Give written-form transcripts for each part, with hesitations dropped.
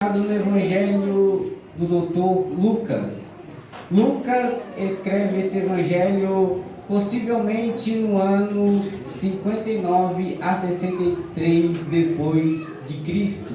No Evangelho do Dr. Lucas. Lucas escreve esse Evangelho possivelmente no ano 59 a 63 depois de Cristo.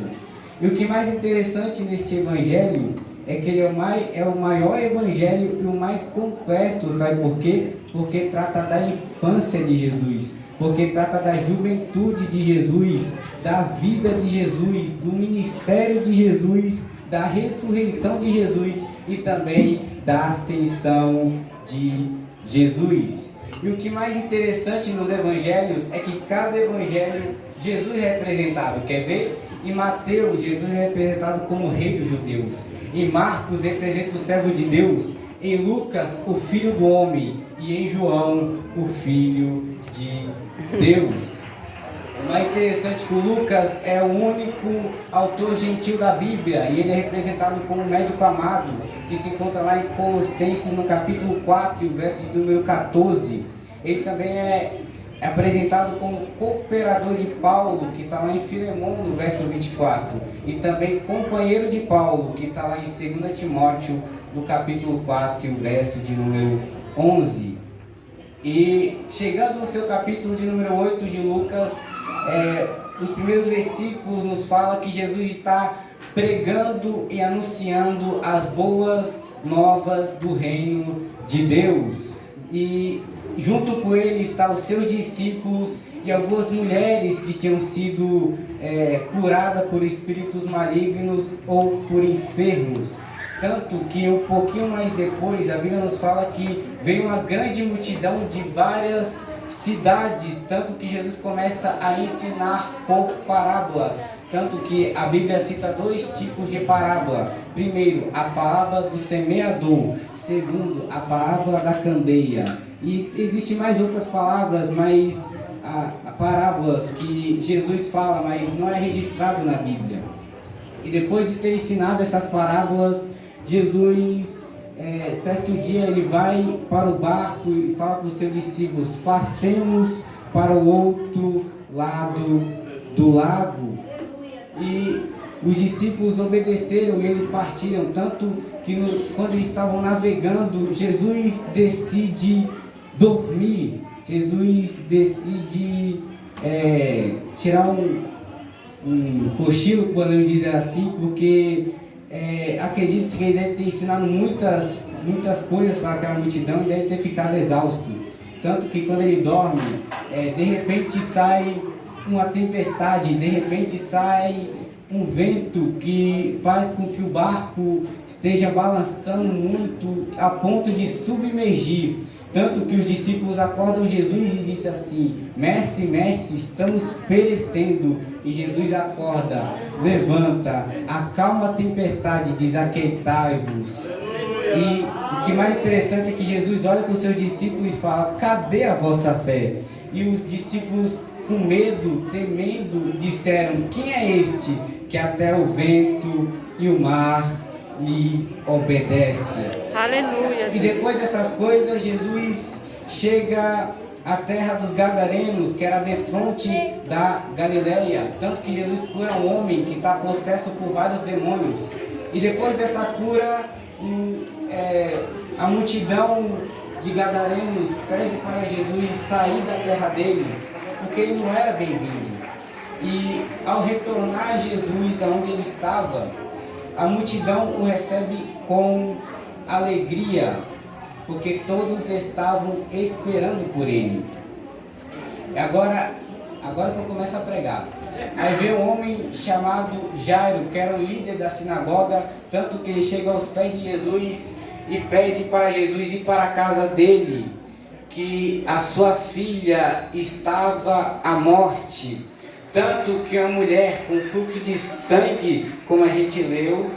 E o que mais interessante neste Evangelho é que ele é o maior Evangelho e o mais completo. Sabe por quê? Porque trata da infância de Jesus, porque trata da juventude de Jesus, da vida de Jesus, do ministério de Jesus, da ressurreição de Jesus e também da ascensão de Jesus. E o que mais interessante nos evangelhos é que cada evangelho Jesus é representado. Quer ver? Em Mateus, Jesus é representado como rei dos judeus. Em Marcos, representa o servo de Deus. Em Lucas, o filho do homem. E em João, o filho de Deus. O mais interessante é que o Lucas é o único autor gentil da Bíblia e ele é representado como um médico amado, que se encontra lá em Colossenses no capítulo 4, verso de número 14. Ele também é apresentado como cooperador de Paulo, que está lá em Filemão, no verso 24. E também companheiro de Paulo, que está lá em 2 Timóteo, no capítulo 4, verso de número 11. E chegando no seu capítulo de número 8 de Lucas, os primeiros versículos nos falam que Jesus está pregando e anunciando as boas novas do reino de Deus. E junto com ele estão os seus discípulos e algumas mulheres que tinham sido curadas por espíritos malignos ou por enfermos. Tanto que um pouquinho mais depois a Bíblia nos fala que veio uma grande multidão de várias cidades, tanto que Jesus começa a ensinar por parábolas. Tanto que a Bíblia cita dois tipos de parábola. Primeiro, a parábola do semeador. Segundo, a parábola da candeia. E existem mais outras palavras, mas parábolas que Jesus fala, mas não é registrado na Bíblia. E depois de ter ensinado essas parábolas, Jesus, certo dia, ele vai para o barco e fala para os seus discípulos: passemos para o outro lado do lago. E os discípulos obedeceram e eles partiram, tanto que quando eles estavam navegando, Jesus decide dormir. Jesus decide tirar um cochilo, podemos dizer assim, porque acredito que ele deve ter ensinado muitas coisas para aquela multidão e deve ter ficado exausto. Tanto que quando ele dorme, de repente sai uma tempestade, de repente sai um vento que faz com que o barco esteja balançando muito a ponto de submergir. Tanto que os discípulos acordam Jesus e dizem assim: mestre, estamos perecendo. E Jesus acorda, levanta, acalma a tempestade, diz: aquietai-vos. E o que mais interessante é que Jesus olha para os seus discípulos e fala: cadê a vossa fé? E os discípulos, com medo, temendo, disseram: quem é este que até o vento e o mar lhe obedece? Aleluia. E depois dessas coisas, Jesus chega à terra dos Gadarenos, que era defronte da Galileia. Tanto que Jesus cura um homem que está possesso por vários demônios. E depois dessa cura, a multidão de Gadarenos pede para Jesus sair da terra deles, porque ele não era bem-vindo. E ao retornar Jesus aonde ele estava, a multidão o recebe com alegria, porque todos estavam esperando por ele. Agora que eu começo a pregar. Aí veio um homem chamado Jairo, que era o líder da sinagoga, tanto que ele chega aos pés de Jesus e pede para Jesus ir para a casa dele, que a sua filha estava à morte. Tanto que uma mulher com fluxo de sangue, como a gente leu,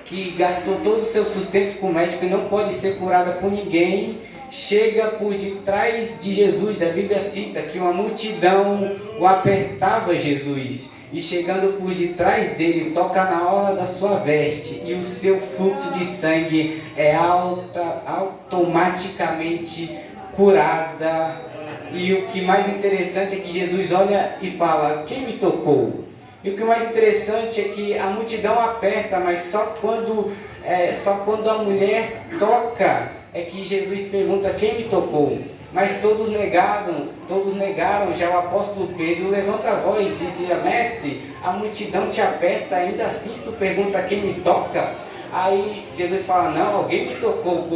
que gastou todos os seus sustentos com o médico e não pode ser curada por ninguém, chega por detrás de Jesus. A Bíblia cita que uma multidão o apertava Jesus, e chegando por detrás dele, toca na orla da sua veste, e o seu fluxo de sangue é automaticamente curada. E o que mais interessante é que Jesus olha e fala: quem me tocou? E o que é mais interessante é que a multidão aperta, mas só quando a mulher toca é que Jesus pergunta quem me tocou. Mas todos negaram. Já o apóstolo Pedro levanta a voz e dizia: mestre, a multidão te aperta, ainda assim tu pergunta quem me toca. Aí Jesus fala: não, alguém me tocou,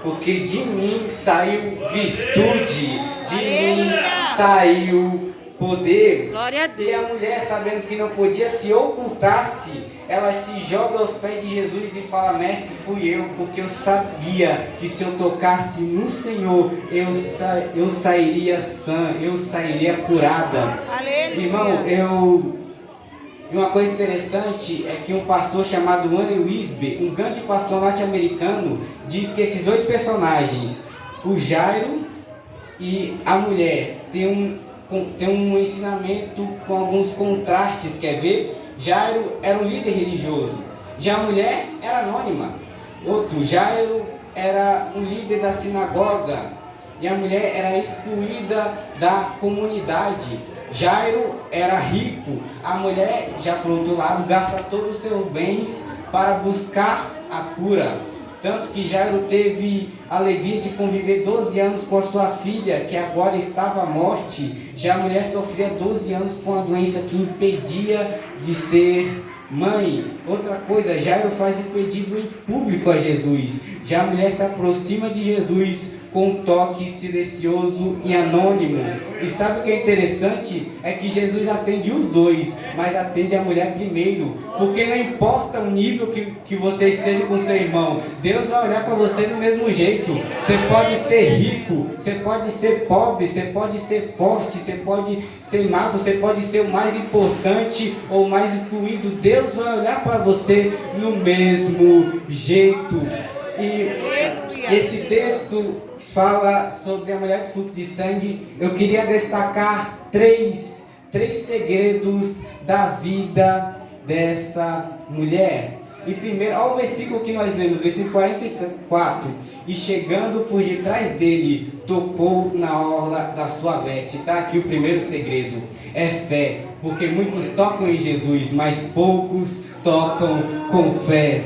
porque de mim saiu virtude, de mim saiu poder. Glória a Deus. E a mulher, sabendo que não podia se ocultar-se, ela se joga aos pés de Jesus e fala: mestre, fui eu, porque eu sabia que se eu tocasse no Senhor, eu sairia sã, eu sairia curada. Aleluia. Irmão, e uma coisa interessante é que um pastor chamado Anne Wisby, um grande pastor norte-americano, diz que esses dois personagens, o Jairo e a mulher, tem um ensinamento com alguns contrastes. Quer ver? Jairo era um líder religioso, já a mulher era anônima. Jairo era um líder da sinagoga e a mulher era excluída da comunidade. Jairo era rico, a mulher, já por outro lado, gasta todos os seus bens para buscar a cura. Tanto que Jairo teve a alegria de conviver 12 anos com a sua filha, que agora estava à morte. Já a mulher sofria 12 anos com a doença que impedia de ser mãe. Outra coisa, Jairo faz um pedido em público a Jesus. Já a mulher se aproxima de Jesus com um toque silencioso e anônimo. E sabe o que é interessante? É que Jesus atende os dois, mas atende a mulher primeiro, porque não importa o nível que você esteja com seu irmão, Deus vai olhar para você do mesmo jeito. Você pode ser rico, você pode ser pobre, você pode ser forte, você pode ser magro, você pode ser o mais importante ou o mais excluído. Deus vai olhar para você no mesmo jeito. E esse texto fala sobre a mulher de fluxo de sangue. Eu queria destacar três segredos da vida dessa mulher. E primeiro, olha o versículo que nós lemos, versículo 44. E chegando por detrás dele, tocou na orla da sua veste. Está aqui o primeiro segredo, é fé. Porque muitos tocam em Jesus, mas poucos tocam com fé.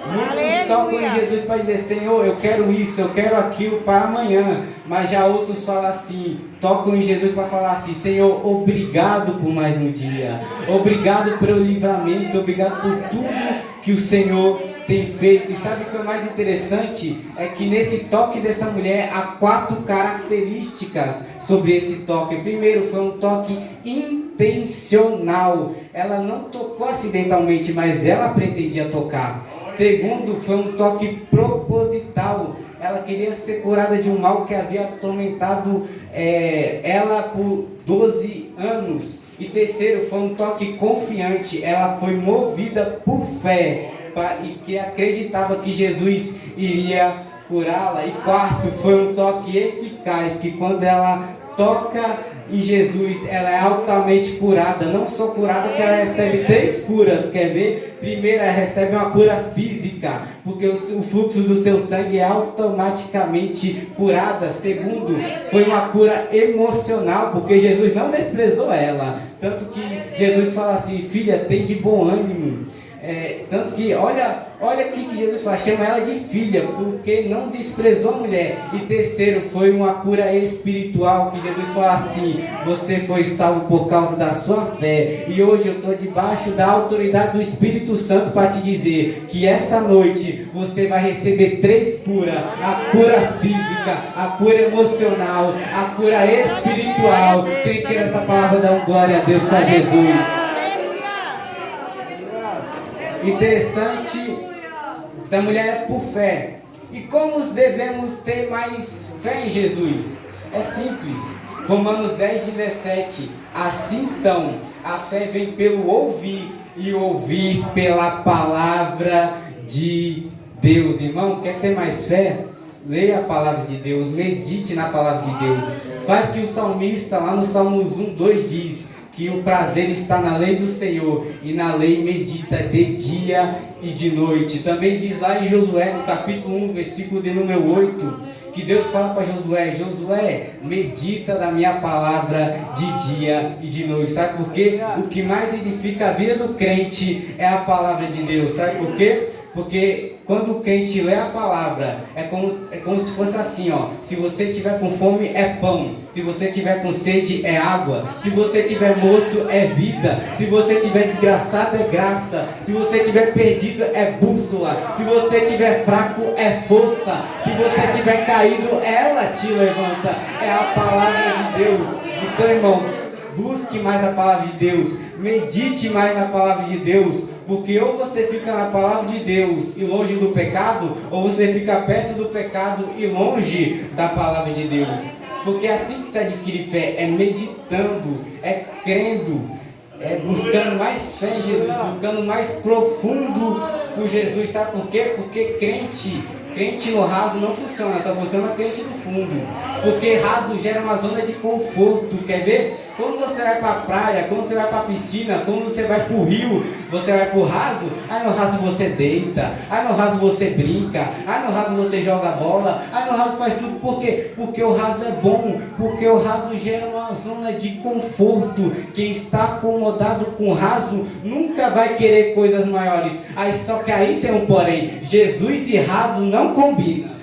Muitos tocam em Jesus para dizer: Senhor, eu quero isso, eu quero aquilo para amanhã. Mas já outros falam assim, tocam em Jesus para falar assim: Senhor, obrigado por mais um dia, obrigado pelo livramento, obrigado por tudo que o Senhor tem feito. E sabe o que é mais interessante? É que nesse toque dessa mulher há 4 características sobre esse toque. Primeiro, foi um toque intencional. Ela não tocou acidentalmente, mas ela pretendia tocar. Segundo, foi um toque proposital. Ela queria ser curada de um mal que havia atormentado ela por 12 anos. E terceiro, foi um toque confiante. Ela foi movida por fé e que acreditava que Jesus iria curá-la. E quarto, foi um toque eficaz, que quando ela toca em Jesus, ela é altamente curada. Não só curada, que ela recebe 3 curas. Quer ver? Primeiro, ela recebe uma cura física, porque o fluxo do seu sangue é automaticamente curada. Segundo, foi uma cura emocional, porque Jesus não desprezou ela. Tanto que Jesus fala assim: filha, tem de bom ânimo. Tanto que, olha aqui que Jesus fala, chama ela de filha, porque não desprezou a mulher. E terceiro, foi uma cura espiritual, que Jesus fala assim: você foi salvo por causa da sua fé. E hoje eu estou debaixo da autoridade do Espírito Santo para te dizer que essa noite você vai receber 3 curas: a cura física, a cura emocional, a cura espiritual. Quem quer essa palavra, dá glória a Deus para Jesus. Interessante, essa mulher é por fé. E como devemos ter mais fé em Jesus? É simples. Romanos 10:17. Assim então, a fé vem pelo ouvir, e ouvir pela palavra de Deus. Irmão, quer ter mais fé? Leia a palavra de Deus, medite na palavra de Deus. Faz que o salmista lá no Salmos 1:2 diz que o prazer está na lei do Senhor, e na lei medita de dia e de noite. Também diz lá em Josué, no capítulo 1, versículo de número 8, que Deus fala para Josué: Josué, medita na minha palavra de dia e de noite. Sabe por quê? O que mais edifica a vida do crente é a palavra de Deus. Sabe por quê? Porque quando o crente lê a palavra, é como se fosse assim, ó. Se você tiver com fome, é pão. Se você tiver com sede, é água. Se você tiver morto, é vida. Se você tiver desgraçado, é graça. Se você tiver perdido, é bússola. Se você tiver fraco, é força. Se você tiver caído, ela te levanta. É a palavra de Deus. Então, irmão, busque mais a palavra de Deus. Medite mais na palavra de Deus. Porque ou você fica na palavra de Deus e longe do pecado, ou você fica perto do pecado e longe da palavra de Deus. Porque assim que se adquire fé, é meditando, é crendo, é buscando mais fé em Jesus, buscando mais profundo por Jesus. Sabe por quê? Porque crente no raso não funciona, só funciona crente no fundo. Porque raso gera uma zona de conforto, quer ver? Quando você vai para a praia, quando você vai para a piscina, quando você vai para o rio, você vai para o raso, aí no raso você deita, aí no raso você brinca, aí no raso você joga bola, aí no raso faz tudo. Por quê? Porque o raso é bom, porque o raso gera uma zona de conforto. Quem está acomodado com o raso nunca vai querer coisas maiores. Aí só que aí tem um porém: Jesus e raso não combinam.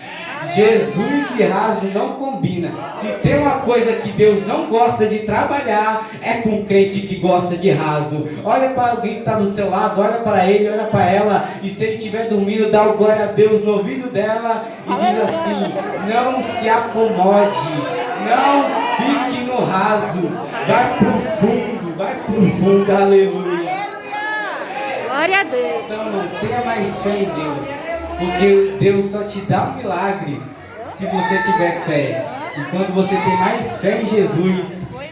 Jesus e raso não combina. Se tem uma coisa que Deus não gosta de trabalhar, é com um crente que gosta de raso. Olha para alguém que está do seu lado, olha para ele, olha para ela, e se ele estiver dormindo, dá o glória a Deus no ouvido dela e diz assim: não se acomode, não fique no raso, vai pro fundo, aleluia. Glória a Deus. Então, tenha mais fé em Deus. Porque Deus só te dá um milagre se você tiver fé. E quando você tem mais fé em Jesus,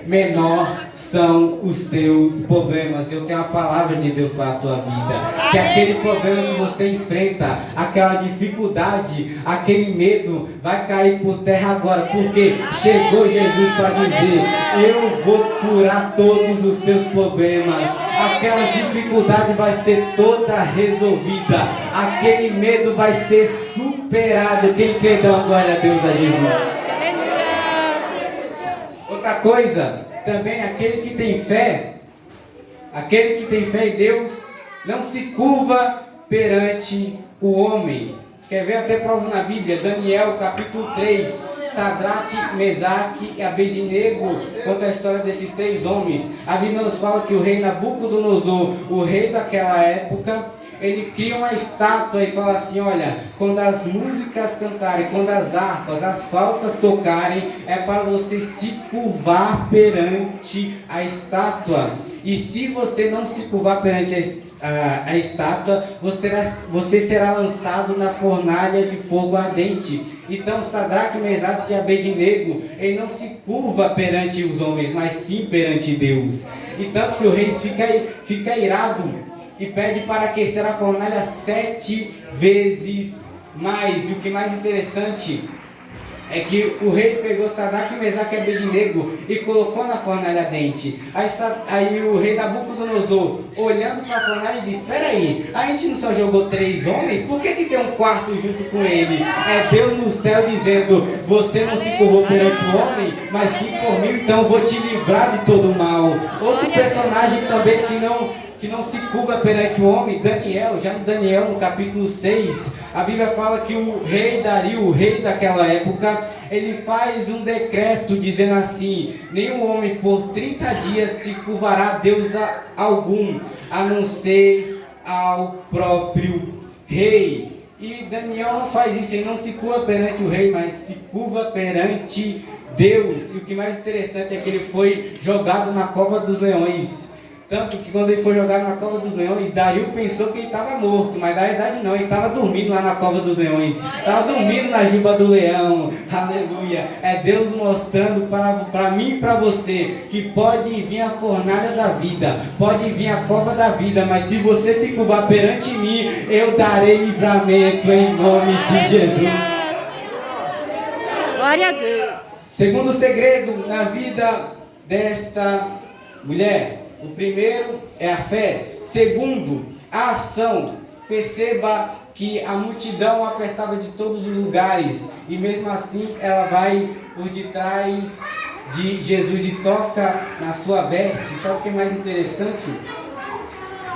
menor são os seus problemas. Eu tenho a palavra de Deus para a tua vida. Que aquele problema que você enfrenta, aquela dificuldade, aquele medo, vai cair por terra agora. Porque chegou Jesus para dizer: eu vou curar todos os seus problemas. Aquela dificuldade vai ser toda resolvida. Aquele medo vai ser superado. Quem quer dar glória a Deus a Jesus? Outra coisa, também aquele que tem fé em Deus, não se curva perante o homem. Quer ver até prova na Bíblia? Daniel capítulo 3. Sadraque, Mesaque e Abednego, conta a história desses três homens. A Bíblia nos fala que o rei Nabucodonosor, o rei daquela época, ele cria uma estátua e fala assim: olha, quando as músicas cantarem, quando as harpas, as flautas tocarem, é para você se curvar perante a estátua. E se você não se curvar perante a estátua, você será lançado na fornalha de fogo ardente. Então Sadraque, Mesaque e Abednego, ele não se curva perante os homens, mas sim perante Deus. E tanto que o rei fica irado e pede para aquecer a fornalha 7 vezes mais. E o que mais interessante é que o rei pegou Sadraque, Mesaque e Abednego e colocou na fornalha ardente. Aí o rei Nabucodonosor, olhando para a fornalha, disse: espera aí, a gente não só jogou 3 homens? Por que tem um quarto junto com ele? É Deus no céu dizendo: você não se curvou perante o homem, mas sim por mim, então vou te livrar de todo o mal. Outro personagem também que não se curva perante o homem, Daniel. Já no Daniel, no capítulo 6, a Bíblia fala que o rei Dario, o rei daquela época, ele faz um decreto dizendo assim: nenhum homem por 30 dias se curvará a Deus algum, a não ser ao próprio rei. E Daniel não faz isso, ele não se curva perante o rei, mas se curva perante Deus. E o que mais interessante é que ele foi jogado na cova dos leões. Tanto que quando ele foi jogado na cova dos leões, Dario pensou que ele estava morto, mas na verdade não, ele estava dormindo lá na cova dos leões, estava dormindo na juba do leão. Aleluia! É Deus mostrando para mim e para você que pode vir a fornalha da vida, pode vir a cova da vida, mas se você se curvar perante mim, eu darei livramento em nome de Jesus. Glória a Deus. Segundo segredo na vida desta mulher: o primeiro é a fé. Segundo, a ação. perceba que a multidão apertava de todos os lugares e mesmo assim ela vai por detrás de Jesus e toca na sua veste. Sabe o que é mais interessante?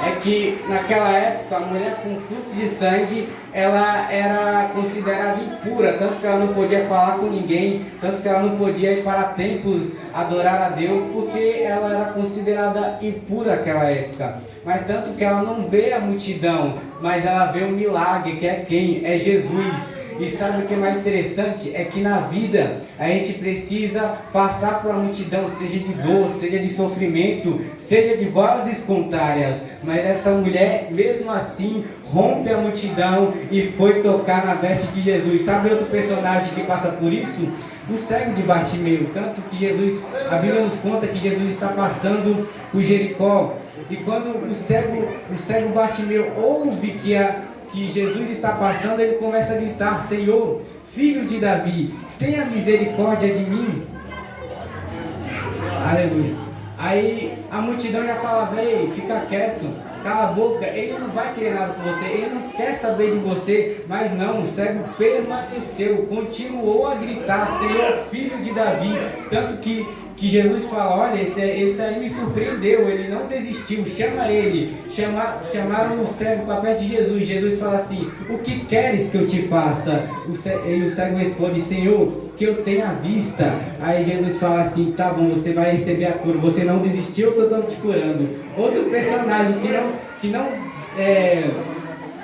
É que naquela época a mulher com fluxo de sangue ela era considerada impura, tanto que ela não podia falar com ninguém, tanto que ela não podia ir para templos adorar a Deus, porque ela era considerada impura naquela época. Mas tanto que ela não vê a multidão, mas ela vê o milagre, que é quem? É Jesus. E sabe o que é mais interessante? É que na vida a gente precisa passar por uma multidão, seja de dor, seja de sofrimento, seja de vozes contrárias. Mas essa mulher, mesmo assim, rompe a multidão e foi tocar na veste de Jesus. Sabe outro personagem que passa por isso? O cego de Bartimeu. Tanto que Jesus, a Bíblia nos conta que Jesus está passando por Jericó. E quando o cego Bartimeu ouve que Jesus está passando, ele começa a gritar: Senhor, filho de Davi, tenha misericórdia de mim. Aleluia. Aí a multidão já fala: ei, fica quieto, cala a boca, ele não vai querer nada com você, ele não quer saber de você. Mas não, o cego permaneceu, continuou a gritar: Senhor, filho de Davi. Tanto que Jesus fala: olha, esse aí me surpreendeu, ele não desistiu, chama ele. Chamaram o cego para perto de Jesus. Jesus fala assim: o que queres que eu te faça? E o cego responde: Senhor, que eu tenha vista. Aí Jesus fala assim: tá bom, você vai receber a cura, você não desistiu, eu estou te curando. Outro personagem que não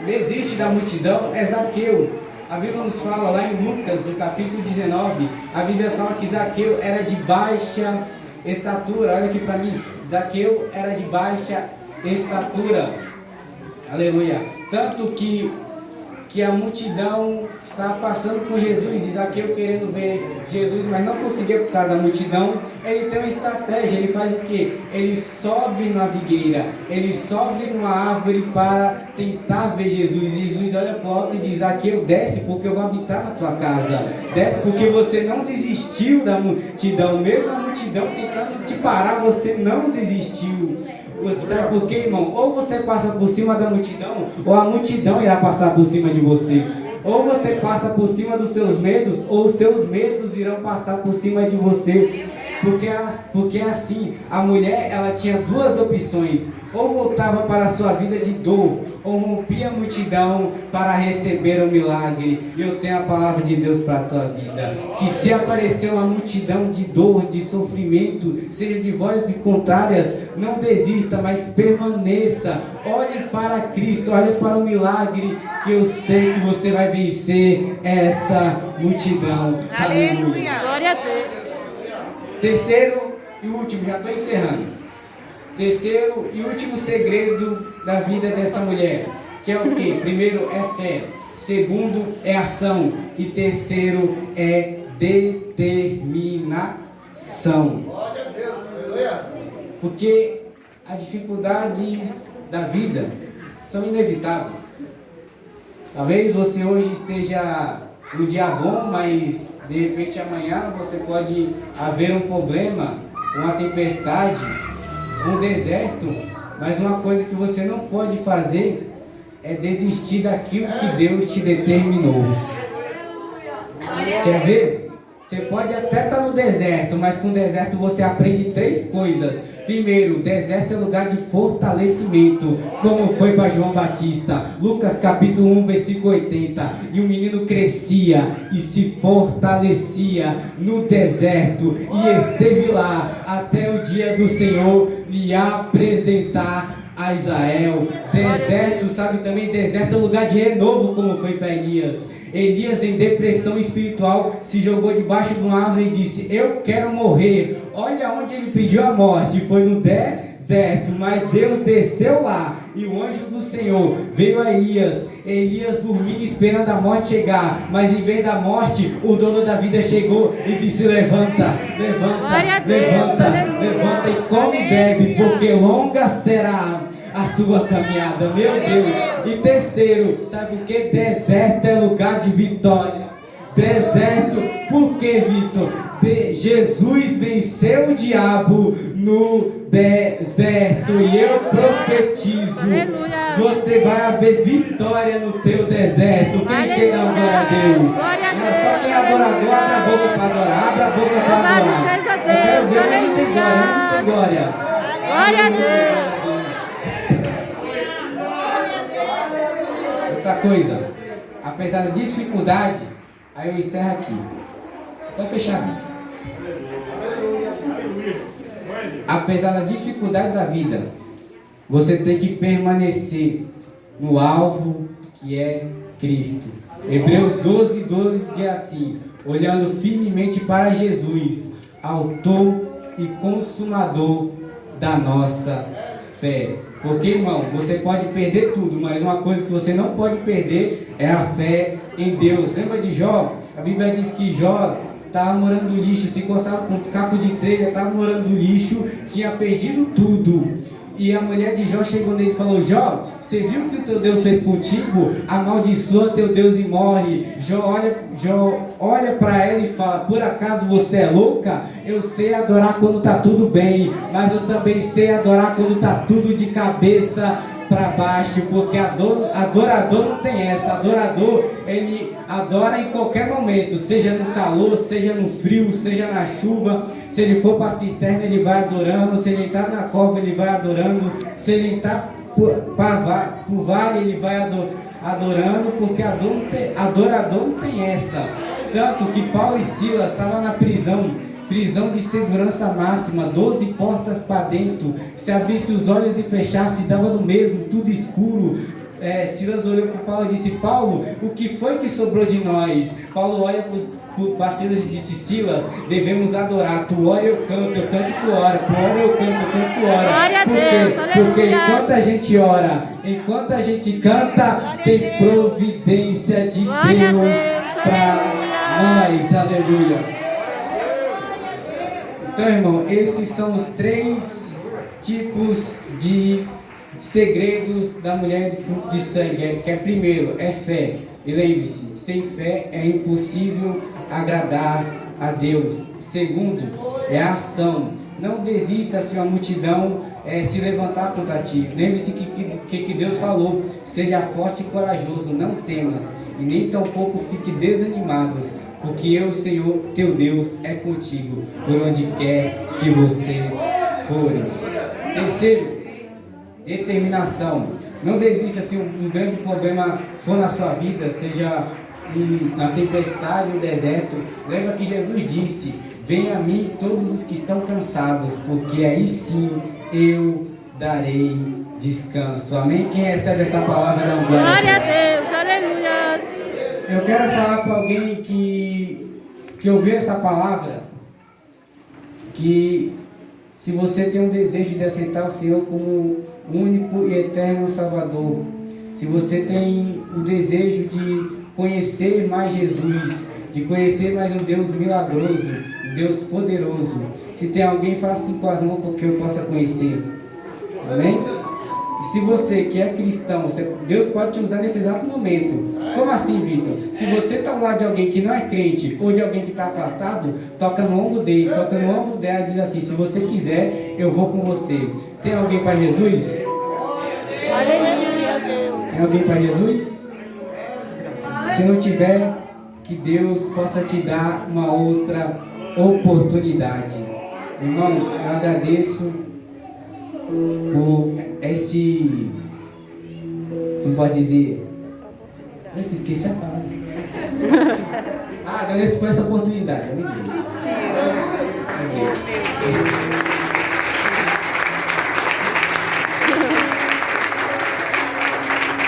desiste da multidão é Zaqueu. A Bíblia nos fala lá em Lucas, no capítulo 19, a Bíblia fala que Zaqueu era de baixa estatura. Olha aqui para mim, Zaqueu era de baixa estatura. Aleluia. Tanto que a multidão estava passando por Jesus, e Zaqueu querendo ver Jesus, mas não conseguiu por causa da multidão. Ele tem uma estratégia, ele faz o quê? Ele sobe na figueira, ele sobe numa árvore para tentar ver Jesus. E Jesus olha para o alto e diz: Zaqueu, desce, porque eu vou habitar na tua casa. Desce, porque você não desistiu da multidão, mesmo a multidão tentando te parar, você não desistiu. Sabe por quê, irmão? Ou você passa por cima da multidão, ou a multidão irá passar por cima de você. Ou você passa por cima dos seus medos, ou os seus medos irão passar por cima de você. Porque assim, a mulher, ela tinha duas opções: ou voltava para a sua vida de dor, ou rompia a multidão para receber o milagre. E eu tenho a palavra de Deus para a tua vida: que se aparecer uma multidão de dor, de sofrimento, seja de vozes contrárias, não desista, mas permaneça. Olhe para Cristo, olhe para o milagre, que eu sei que você vai vencer essa multidão. Aleluia. Glória a Deus. Terceiro e último, já estou encerrando. Terceiro e último segredo da vida dessa mulher, que é o que? Primeiro é fé, segundo é ação e terceiro é determinação. Porque as dificuldades da vida são inevitáveis. Talvez você hoje esteja um dia bom, mas de repente amanhã você pode haver um problema, uma tempestade, um deserto. Mas uma coisa que você não pode fazer é desistir daquilo que Deus te determinou. Quer ver? Você pode até estar no deserto, mas com o deserto você aprende três coisas. Primeiro, deserto é lugar de fortalecimento, como foi para João Batista. Lucas capítulo 1, versículo 80. E o menino crescia e se fortalecia no deserto, e esteve lá até o dia do Senhor lhe apresentar a Israel. Deserto, sabe também, deserto é lugar de renovo, como foi para Elias. Elias, em depressão espiritual, se jogou debaixo de uma árvore e disse: eu quero morrer. Olha onde ele pediu a morte, foi no deserto. Mas Deus desceu lá e o anjo do Senhor veio a Elias. Elias dormindo, esperando a morte chegar, mas em vez da morte, o dono da vida chegou e disse: levanta, levanta, levanta, levanta e come e bebe, porque longa será a tua caminhada. Meu Deus. E terceiro, sabe o que? Deserto é lugar de vitória. Deserto, por que, Vitor? Jesus venceu o diabo no deserto. E eu profetizo você vai haver vitória no teu deserto. Quem tem dá glória a Deus? Só quem é adorador, abre a boca para adorar. Abra a boca para adorar. Seja Deus. Eu quero ver onde tem glória. Onde tem glória? Glória a Deus. Outra coisa, apesar da dificuldade, aí eu encerro aqui. Está fechado. Apesar da dificuldade da vida, você tem que permanecer no alvo que é Cristo. Hebreus 12:12 diz assim: olhando firmemente para Jesus, autor e consumador da nossa fé. Porque, irmão, você pode perder tudo, mas uma coisa que você não pode perder é a fé em Deus. Lembra de Jó? A Bíblia diz que Jó estava morando no lixo, se encostava com um caco de telha, estava morando no lixo, tinha perdido tudo. E a mulher de Jó chegou nele e falou: Jó, você viu o que o teu Deus fez contigo? Amaldiçoa teu Deus e morre. Jó olha para ela e fala: por acaso você é louca? Eu sei adorar quando está tudo bem, mas eu também sei adorar quando está tudo de cabeça para baixo, porque adorador não tem essa. Adorador, ele adora em qualquer momento, seja no calor, seja no frio, seja na chuva. Se ele for para a cisterna, ele vai adorando. Se ele entrar na cova, ele vai adorando. Se ele entrar para o vale, ele vai adorando, porque adorador não tem essa. Tanto que Paulo e Silas estavam na prisão de segurança máxima, 12 portas para dentro. Se abrisse os olhos e fechasse, dava no mesmo, tudo escuro. Silas olhou para Paulo e disse: Paulo, o que foi que sobrou de nós? Paulo olha para Silas e disse: Silas, devemos adorar. Tu ora, eu canto e tu ora. Tu ora, eu canto, tu ora. Glória a Por Deus, quê? Porque aleluia. enquanto a gente ora, enquanto a gente canta, tem providência de Glória a Deus Deus, para nós. Aleluia. Então, irmão, esses são os 3 tipos de segredos da mulher de fruto de sangue. Que é primeiro, é fé. E lembre-se, sem fé é impossível agradar a Deus. Segundo, é a ação. Não desista se uma multidão se levantar contra ti. Lembre-se que Deus falou: seja forte e corajoso, não temas, e nem tampouco fique desanimados, porque eu, Senhor, teu Deus, é contigo, por onde quer que você fores. Terceiro, determinação. Não desista se um grande problema for na sua vida, seja uma tempestade, um deserto. Lembra que Jesus disse: venha a mim todos os que estão cansados, porque aí sim eu darei descanso. Amém? Quem recebe essa palavra dá um Glória a Deus, aleluia. Eu quero falar para alguém que ouviu essa palavra, que se você tem um desejo de aceitar o Senhor como único e eterno Salvador, se você tem o desejo de conhecer mais Jesus, de conhecer mais um Deus milagroso, um Deus poderoso, se tem alguém, faça assim com as mãos para que eu possa conhecer. Amém? E se você que é cristão, Deus pode te usar nesse exato momento. Como assim, Vitor? Se você está ao lado de alguém que não é crente ou de alguém que está afastado, toca no ombro dele, toca no ombro dela e diz assim: se você quiser, eu vou com você. Tem alguém para Jesus? Aleluia, Deus. Tem alguém para Jesus? Se não tiver, que Deus possa te dar uma outra oportunidade. Irmão, eu agradeço por este, como pode dizer, eu esqueci a palavra. Agradeço por essa oportunidade. Aleluia.